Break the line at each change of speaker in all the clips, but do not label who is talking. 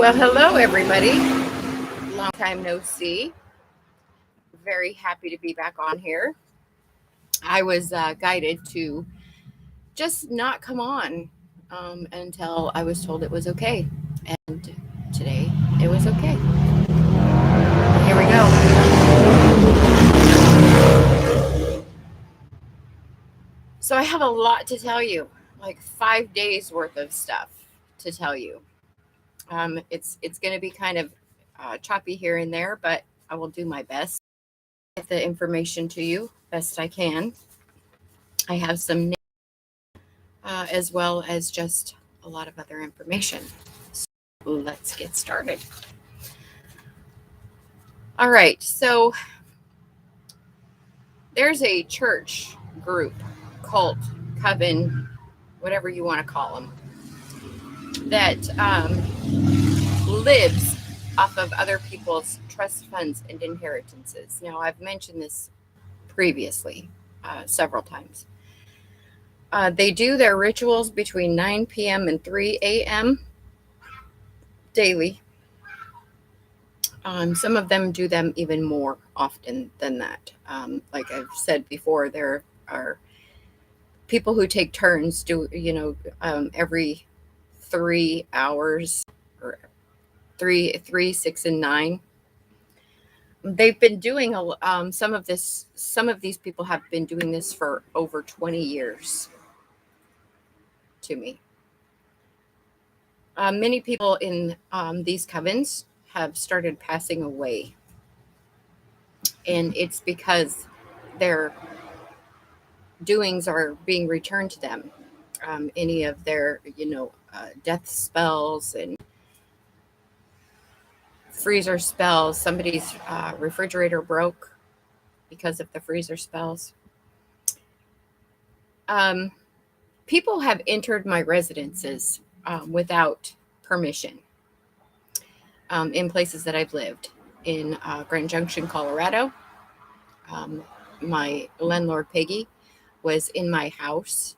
Well, hello, everybody. Long time no see. Very happy to be back on here. I was guided to just not come on until I was told it was okay. And today it was okay. Here we go. So I have a lot to tell you, like 5 days worth of stuff to tell you. It's going to be kind of choppy here and there, but I will do my best to get the information to you best I can. I have some as well as just a lot of other information. So let's get started. All right, so there's a church group, cult, coven, whatever you want to call them, that lives off of other people's trust funds and inheritances. Now, I've mentioned this previously several times. They do their rituals between 9 p.m. and 3 a.m. daily. Some of them do them even more often than that. Like I've said before, there are people who take turns every 3 hours or three, 6, and 9. They've been doing some of this. Some of these people have been doing this for over 20 years. To me, many people in these covens have started passing away, and it's because their doings are being returned to them. Any of their, death spells and freezer spells. Somebody's refrigerator broke because of the freezer spells. People have entered my residences without permission in places that I've lived. In Grand Junction, Colorado, my landlord, Peggy, was in my house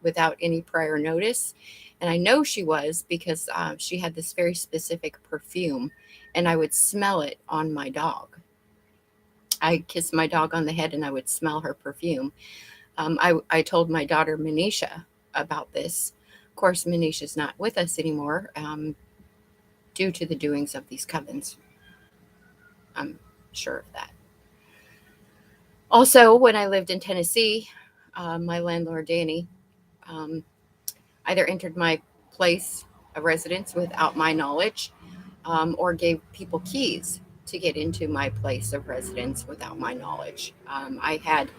without any prior notice. And I know she was because she had this very specific perfume, and I would smell it on my dog. I kissed my dog on the head and I would smell her perfume. I told my daughter, Manisha, about this. Of course, Manisha's not with us anymore due to the doings of these covens. I'm sure of that. Also, when I lived in Tennessee, my landlord, Danny, either entered my place of residence without my knowledge or gave people keys to get into my place of residence without my knowledge. I had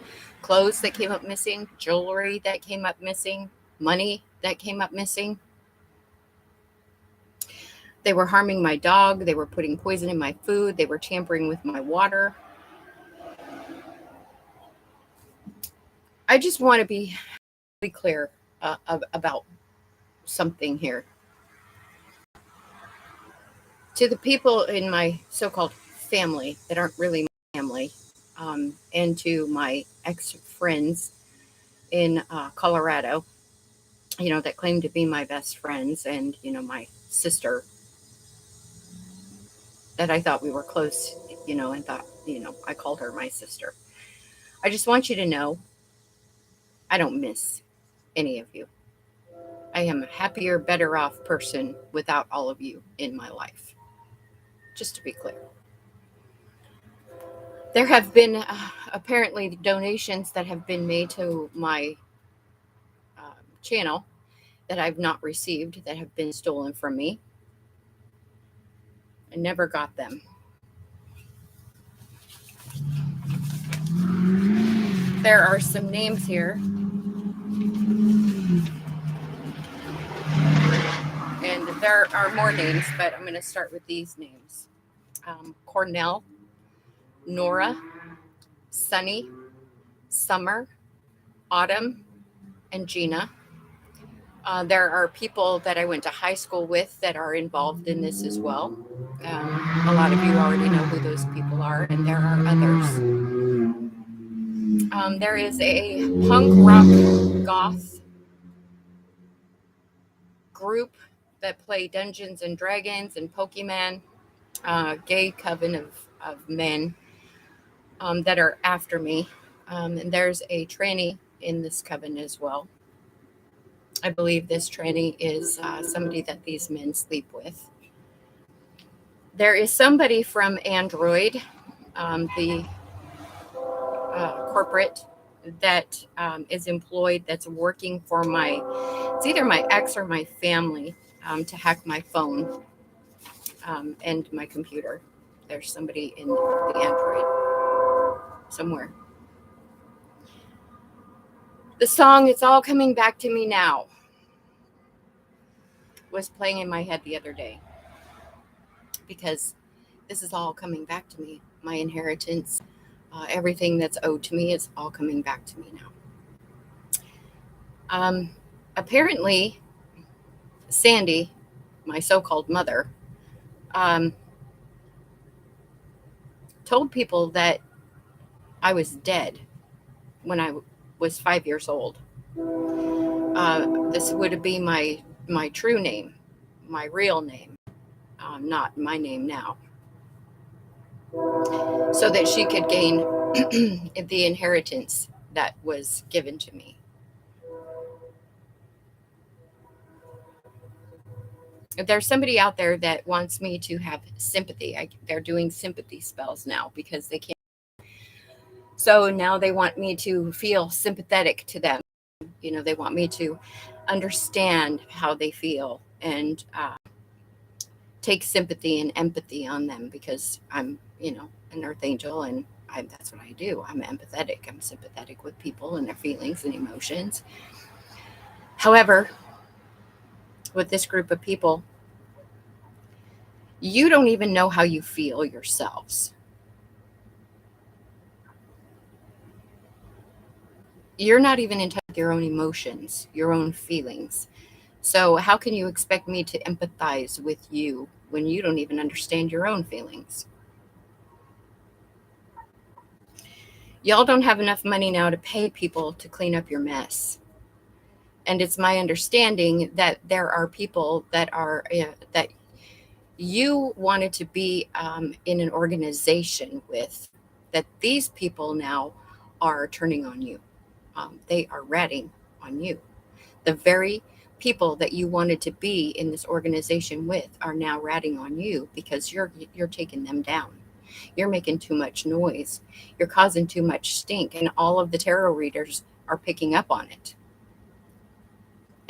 clothes that came up missing, jewelry that came up missing, money that came up missing. They were harming my dog. They were putting poison in my food. They were tampering with my water. I just want to be really clear about something here. To the people in my so-called family that aren't really my family, and to my ex-friends in Colorado, that claim to be my best friends, and, my sister that I thought we were close, and thought, I called her my sister. I just want you to know I don't miss any of you. I am a happier, better off person without all of you in my life. Just to be clear. There have been apparently donations that have been made to my channel that I've not received, that have been stolen from me. I never got them. There are some names here. And there are more names, but I'm going to start with these names. Cornell, Nora, Sunny, Summer, Autumn, and Gina. There are people that I went to high school with that are involved in this as well. A lot of you already know who those people are, and there are others. There is a punk rock goth group that play Dungeons and Dragons and Pokemon, gay coven of men that are after me. And there's a tranny in this coven as well. I believe this tranny is somebody that these men sleep with. There is somebody from Android, the corporate that is employed, that's working for it's either my ex or my family, to hack my phone and my computer. There's somebody in the Android somewhere. The song "It's All Coming Back to Me Now" was playing in my head the other day because this is all coming back to me. My inheritance, everything that's owed to me is all coming back to me now. Apparently, Sandy, my so-called mother, told people that I was dead when I was 5 years old. This would be my true name, my real name, not my name now, so that she could gain the inheritance that was given to me. There's somebody out there that wants me to have sympathy. They're doing sympathy spells now because they can't. So now they want me to feel sympathetic to them. They want me to understand how they feel and take sympathy and empathy on them because I'm, an earth angel, and that's what I do. I'm empathetic. I'm sympathetic with people and their feelings and emotions. However, with this group of people, you don't even know how you feel yourselves. You're not even in touch with your own emotions, your own feelings. So how can you expect me to empathize with you when you don't even understand your own feelings? Y'all don't have enough money now to pay people to clean up your mess. And it's my understanding that there are people that that you wanted to be in an organization with, that these people now are turning on you. They are ratting on you. The very people that you wanted to be in this organization with are now ratting on you because you're taking them down. You're making too much noise. You're causing too much stink, and all of the tarot readers are picking up on it.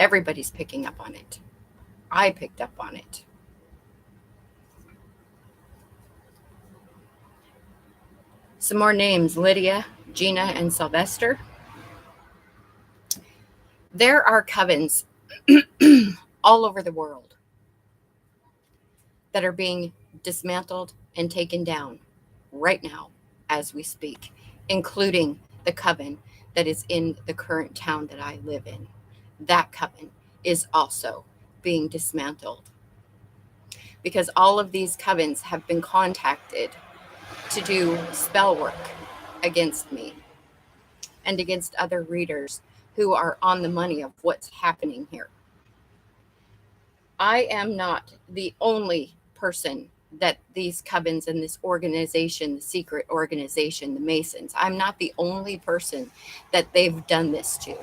Everybody's picking up on it. I picked up on it. Some more names: Lydia, Gina, and Sylvester. There are covens all over the world that are being dismantled and taken down right now as we speak, including the coven that is in the current town that I live in. That coven is also being dismantled because all of these covens have been contacted to do spell work against me and against other readers who are on the money of what's happening here. I am not the only person that these covens and this organization, the secret organization, the Masons, I'm not the only person that they've done this to.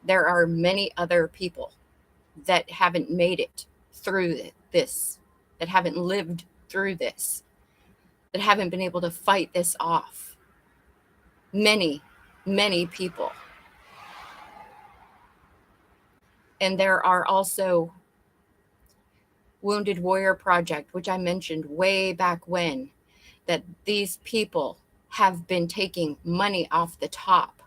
There are many other people that haven't made it through this, that haven't lived through this, that haven't been able to fight this off. Many, many people. And there are also Wounded Warrior Project, which I mentioned way back when, that these people have been taking money off the top,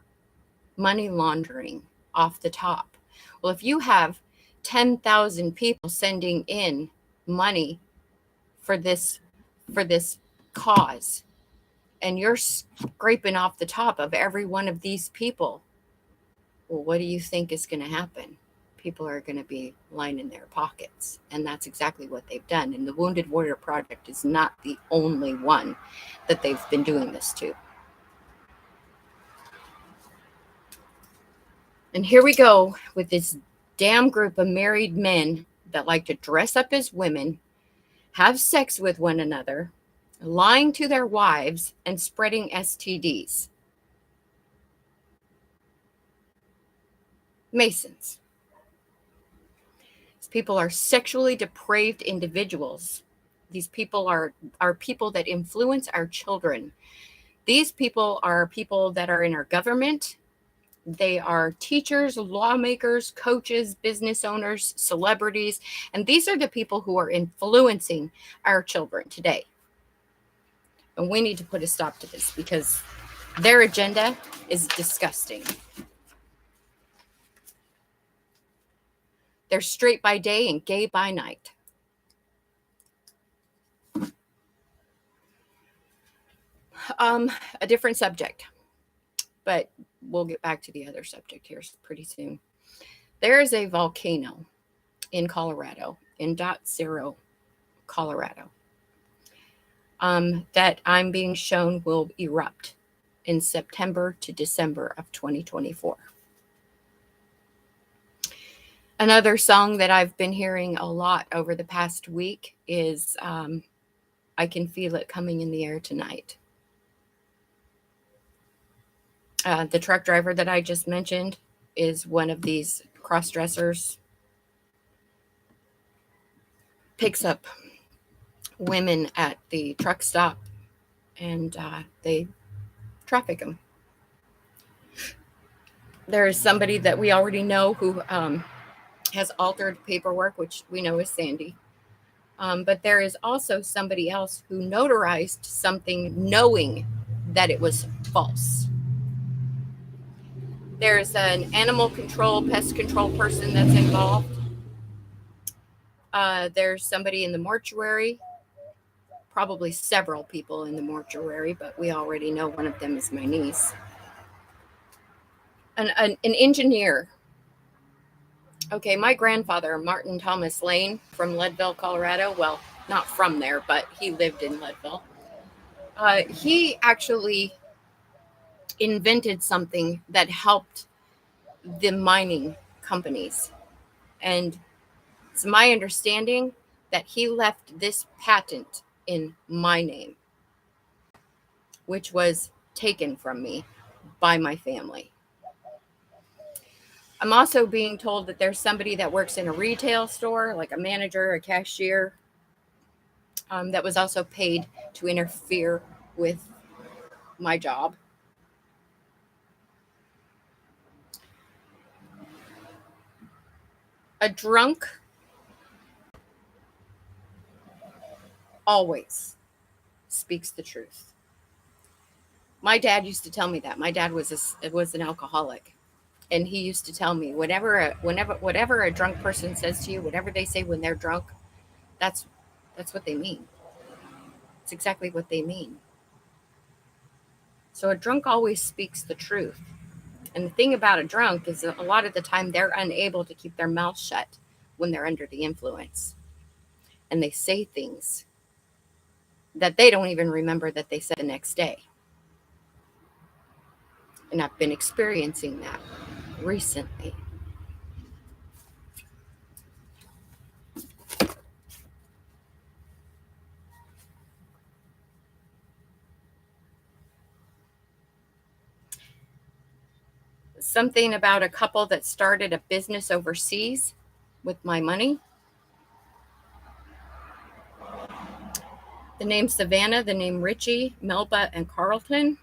money laundering off the top. Well, if you have 10,000 people sending in money for this cause, and you're scraping off the top of every one of these people, well, what do you think is going to happen? People are going to be lining their pockets. And that's exactly what they've done. And the Wounded Warrior Project is not the only one that they've been doing this to. And here we go with this damn group of married men that like to dress up as women, have sex with one another, lying to their wives, and spreading STDs. Masons. These people are sexually depraved individuals. These people are people that influence our children. These people are people that are in our government. They are teachers, lawmakers, coaches, business owners, celebrities, and these are the people who are influencing our children today. And we need to put a stop to this because their agenda is disgusting. They're straight by day and gay by night. A different subject, but we'll get back to the other subject here pretty soon. There is a volcano in Colorado, in Dot Zero, Colorado, that I'm being shown will erupt in September to December of 2024. Another song that I've been hearing a lot over the past week is I Can Feel It Coming in the Air Tonight. The truck driver that I just mentioned is one of these cross-dressers. Picks up women at the truck stop and they traffic them. There is somebody that we already know who has altered paperwork, which we know is Sandy. But there is also somebody else who notarized something knowing that it was false. There's an animal control, pest control person that's involved. There's somebody in the mortuary, probably several people in the mortuary, but we already know one of them is my niece. An engineer. Okay, my grandfather, Martin Thomas Lane from Leadville, Colorado. Well, not from there, but he lived in Leadville. He actually invented something that helped the mining companies. And it's my understanding that he left this patent in my name, which was taken from me by my family. I'm also being told that there's somebody that works in a retail store, like a manager, a cashier, that was also paid to interfere with my job. A drunk always speaks the truth. My dad used to tell me that. My dad was an alcoholic, and he used to tell me whatever a drunk person says to you, whatever they say when they're drunk, that's what they mean. It's exactly what they mean. So a drunk always speaks the truth. And the thing about a drunk is that a lot of the time they're unable to keep their mouth shut when they're under the influence. And they say things that they don't even remember that they said the next day. And I've been experiencing that recently. Something about a couple that started a business overseas with my money. The name Savannah, the name Richie, Melba, and Carlton.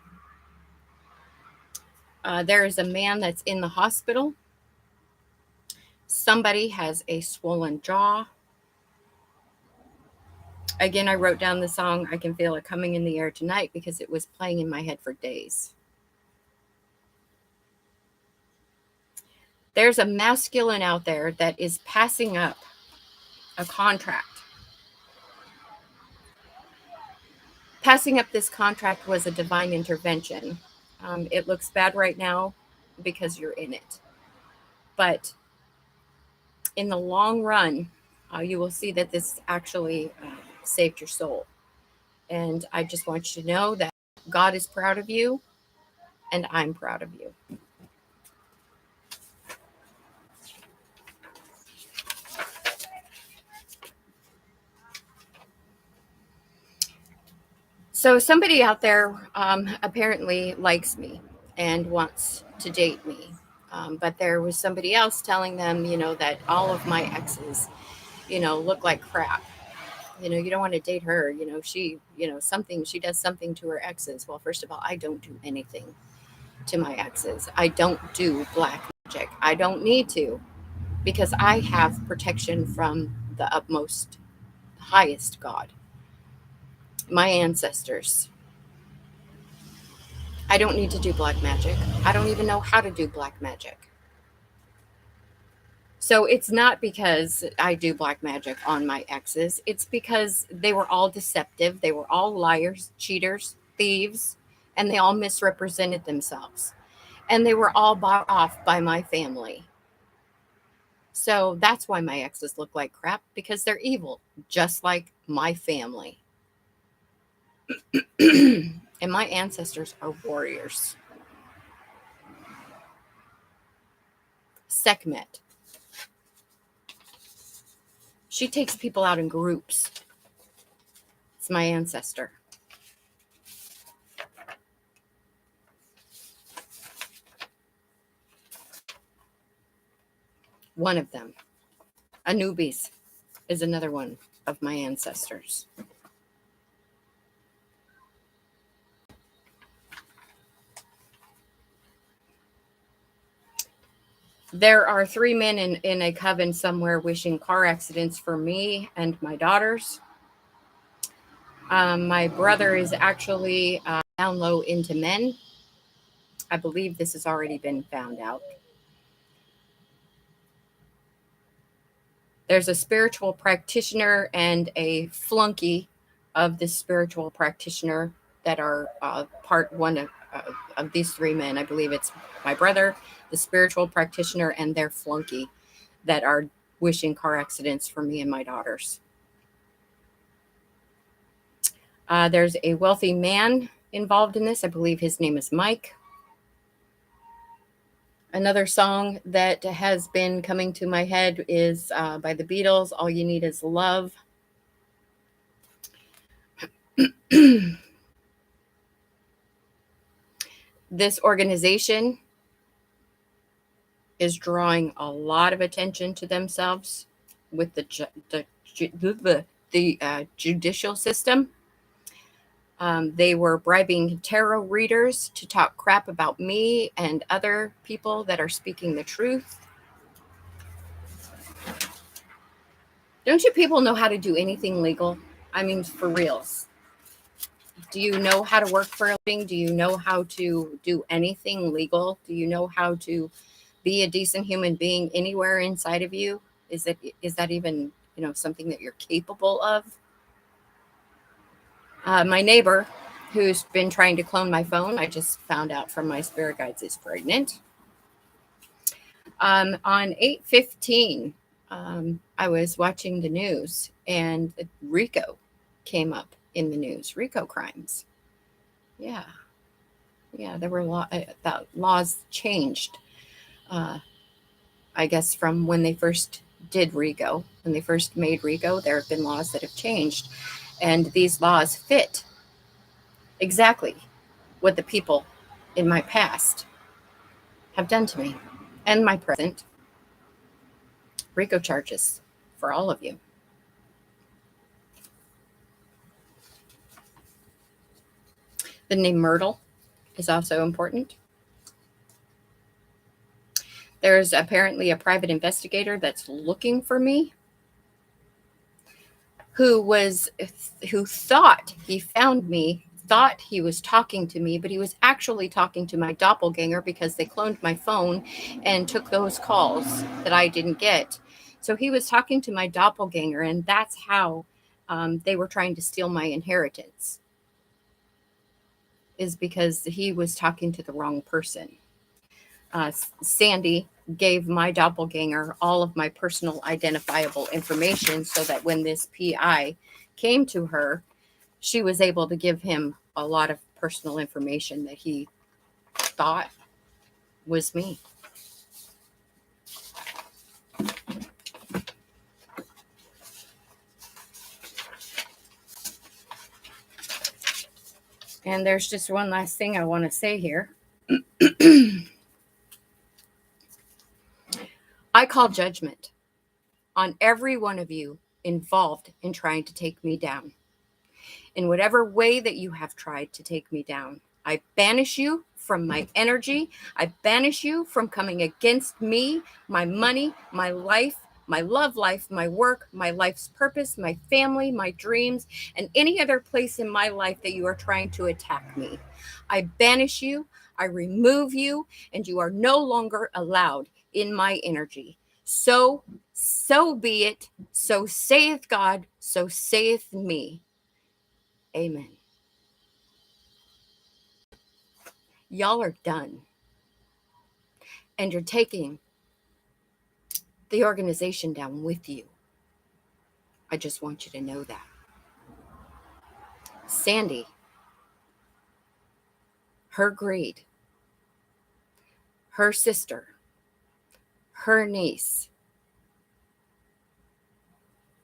There is a man that's in the hospital. Somebody has a swollen jaw. Again, I wrote down the song I Can Feel It Coming in the Air Tonight because it was playing in my head for days. There's a masculine out there that is passing up a contract. Passing up this contract was a divine intervention. It looks bad right now because you're in it. But in the long run, you will see that this actually saved your soul. And I just want you to know that God is proud of you, and I'm proud of you. So somebody out there apparently likes me and wants to date me. But there was somebody else telling them, that all of my exes, look like crap. You don't want to date her. She does something to her exes. Well, first of all, I don't do anything to my exes. I don't do black magic. I don't need to because I have protection from the utmost, highest God, my ancestors. I don't need to do black magic. I don't even know how to do black magic. So it's not because I do black magic on my exes. It's because they were all deceptive. They were all liars, cheaters, thieves, and they all misrepresented themselves. And they were all bought off by my family. So that's why my exes look like crap, because they're evil, just like my family. And my ancestors are warriors. Sekhmet. She takes people out in groups. It's my ancestor. One of them. Anubis is another one of my ancestors. There are 3 men in a coven somewhere wishing car accidents for me and my daughters. My brother is actually down low into men. I believe this has already been found out. There's a spiritual practitioner and a flunky of this spiritual practitioner that are part one of these 3 men. I believe it's my brother, the spiritual practitioner, and their flunky that are wishing car accidents for me and my daughters. There's a wealthy man involved in this. I believe his name is Mike. Another song that has been coming to my head is by the Beatles, All You Need Is Love. This organization is drawing a lot of attention to themselves with the judicial system. They were bribing tarot readers to talk crap about me and other people that are speaking the truth. Don't you people know how to do anything legal? I mean, for reals. Do you know how to work for a living? Do you know how to do anything legal? Do you know how to be a decent human being anywhere inside of you? Is that even, something that you're capable of? My neighbor, who's been trying to clone my phone, I just found out from my spirit guides, is pregnant. On 8/15, I was watching the news and RICO came up in the news. RICO crimes. Yeah. There were laws changed. I guess from when they first did RICO, when they first made RICO, there have been laws that have changed. And these laws fit exactly what the people in my past have done to me and my present. RICO charges for all of you. The name Myrtle is also important. There's apparently a private investigator that's looking for me who thought he found me, thought he was talking to me, but he was actually talking to my doppelganger because they cloned my phone and took those calls that I didn't get. So he was talking to my doppelganger, and that's how they were trying to steal my inheritance, is because he was talking to the wrong person. Sandy gave my doppelganger all of my personal identifiable information so that when this PI came to her, she was able to give him a lot of personal information that he thought was me. And there's just one last thing I want to say here. I call judgment on every one of you involved in trying to take me down. In whatever way that you have tried to take me down, I banish you from my energy. I banish you from coming against me, my money, my life, my love life, my work, my life's purpose, my family, my dreams, and any other place in my life that you are trying to attack me. I banish you, I remove you, and you are no longer allowed in my energy. So be it. So saith God, so saith me. Amen. Y'all are done. And you're taking the organization down with you. I just want you to know that. Sandy, her greed, her sister, her niece,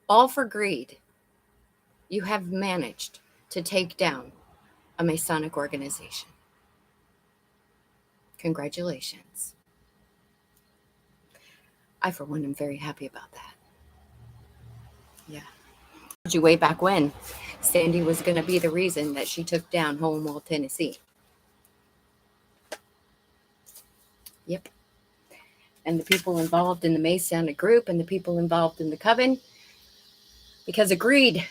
all for greed, you have managed to take down a Masonic organization. Congratulations. I, for one, am very happy about that. Yeah. I told you way back when Sandy was going to be the reason that she took down Homewell, Tennessee. Yep. And the people involved in the Masonic group and the people involved in the coven, because of greed,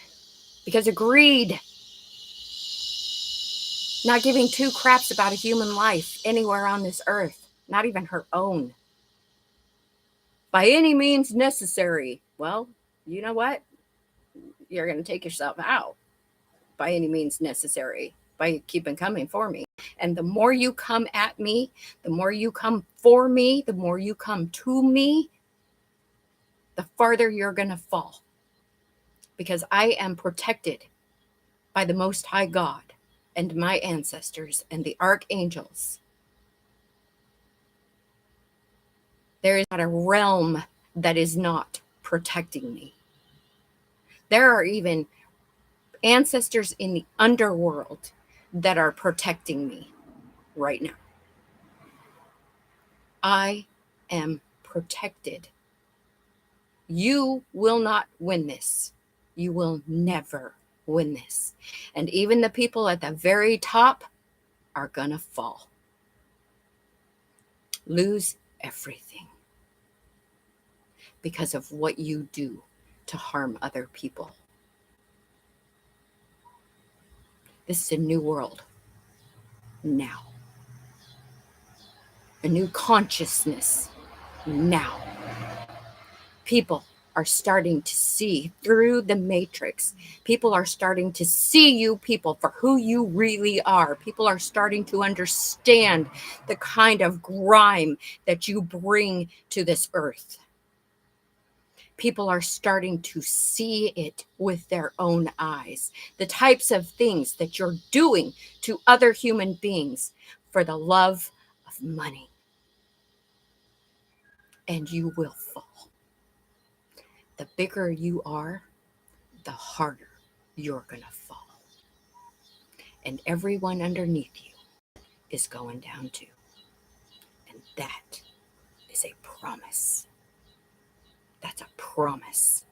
not giving two craps about a human life anywhere on this earth, not even her own, by any means necessary. Well, you know what? You're going to take yourself out by any means necessary by keeping coming for me. And the more you come at me, the more you come for me, the more you come to me, the farther you're going to fall. Because I am protected by the Most High God and my ancestors and the archangels. There is not a realm that is not protecting me. There are even ancestors in the underworld that are protecting me right now. I am protected. You will not win this. You will never win this. And even the people at the very top are gonna fall. Lose everything because of what you do to harm other people. This is a new world now. A new consciousness now. People are starting to see through the matrix. People are starting to see you people for who you really are. People are starting to understand the kind of grime that you bring to this earth. People are starting to see it with their own eyes. The types of things that you're doing to other human beings for the love of money. And you will fall. The bigger you are, the harder you're going to fall. And everyone underneath you is going down too. And that is a promise. That's a promise.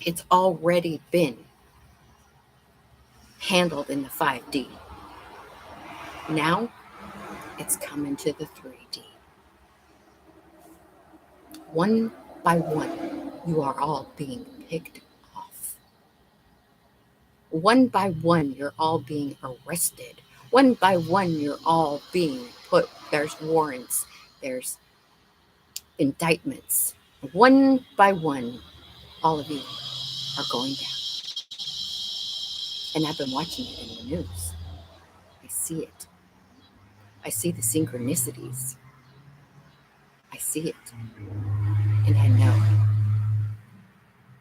It's already been handled in the 5D. Now it's coming to the 3D. One by one, you are all being picked off. One by one, you're all being arrested. One by one, you're all being put, there's warrants, there's indictments. One by one, all of you are going down. And I've been watching it in the news. I see it. I see the synchronicities. I see it. And I know,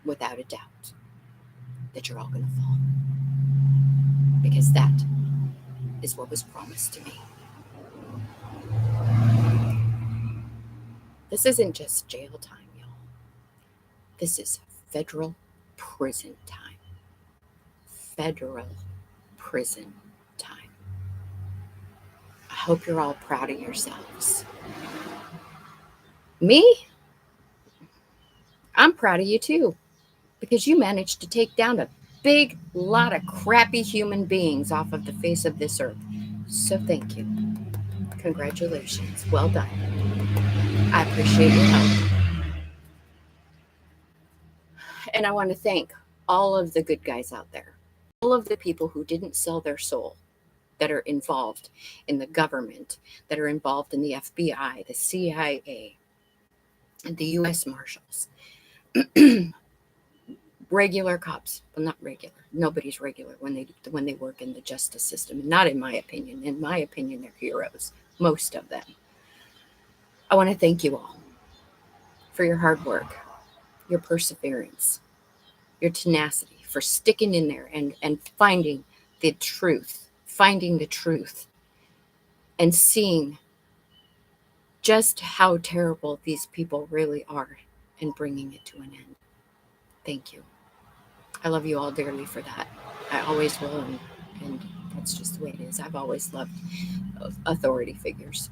without a doubt, that you're all going to fall. Because that is what was promised to me. This isn't just jail time, y'all. This is federal prison time. federal prison time. I hope you're all proud of yourselves. Me? I'm proud of you too, because you managed to take down a big lot of crappy human beings off of the face of this earth. So thank you. Congratulations. Well done. I appreciate your help. And I want to thank all of the good guys out there, all of the people who didn't sell their soul, that are involved in the government, that are involved in the FBI, the CIA, and the US Marshals, regular cops. Well, not regular. Nobody's regular when they work in the justice system. Not in my opinion. In my opinion, they're heroes. Most of them. I want to thank you all for your hard work, your perseverance, your tenacity, for sticking in there and finding the truth, and seeing just how terrible these people really are and bringing it to an end. Thank you. I love you all dearly for that. I always will, and that's just the way it is. I've always loved authority figures,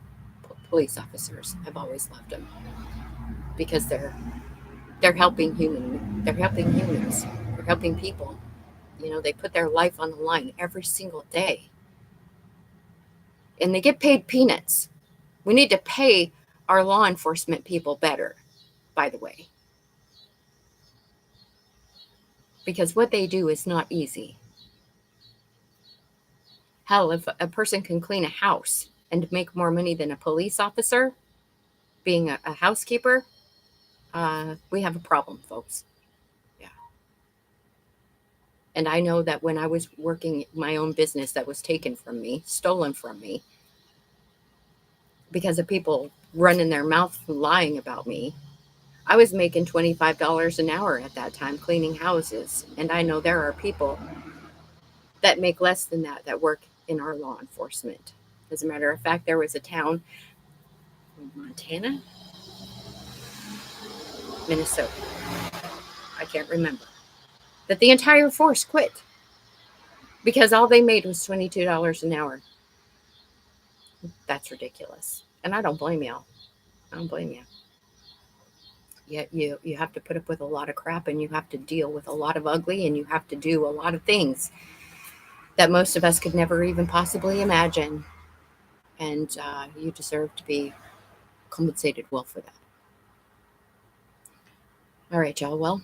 police officers. I've always loved them because they're helping they're helping humans. They're helping people. You know, they put their life on the line every single day. And they get paid peanuts. We need to pay our law enforcement people better, by the way. Because what they do is not easy. Hell, if a person can clean a house and make more money than a police officer being a housekeeper, we have a problem, folks. Yeah. And I know that when I was working my own business that was taken from me, stolen from me, because of people running their mouth lying about me, I was making $25 an hour at that time cleaning houses. And I know there are people that make less than that work in our law enforcement. As a matter of fact, there was a town in Montana, Minnesota, I can't remember, that the entire force quit because all they made was $22 an hour. That's ridiculous. And I don't blame y'all. I don't blame you. Yet you have to put up with a lot of crap, and you have to deal with a lot of ugly, and you have to do a lot of things that most of us could never even possibly imagine. And you deserve to be compensated well for that. All right, y'all. Well,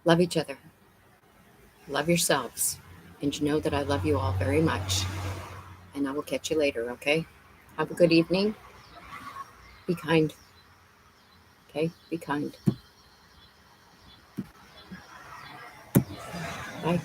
love each other. Love yourselves. And you know that I love you all very much. And I will catch you later, okay? Have a good evening. Be kind. Okay? Be kind. Bye.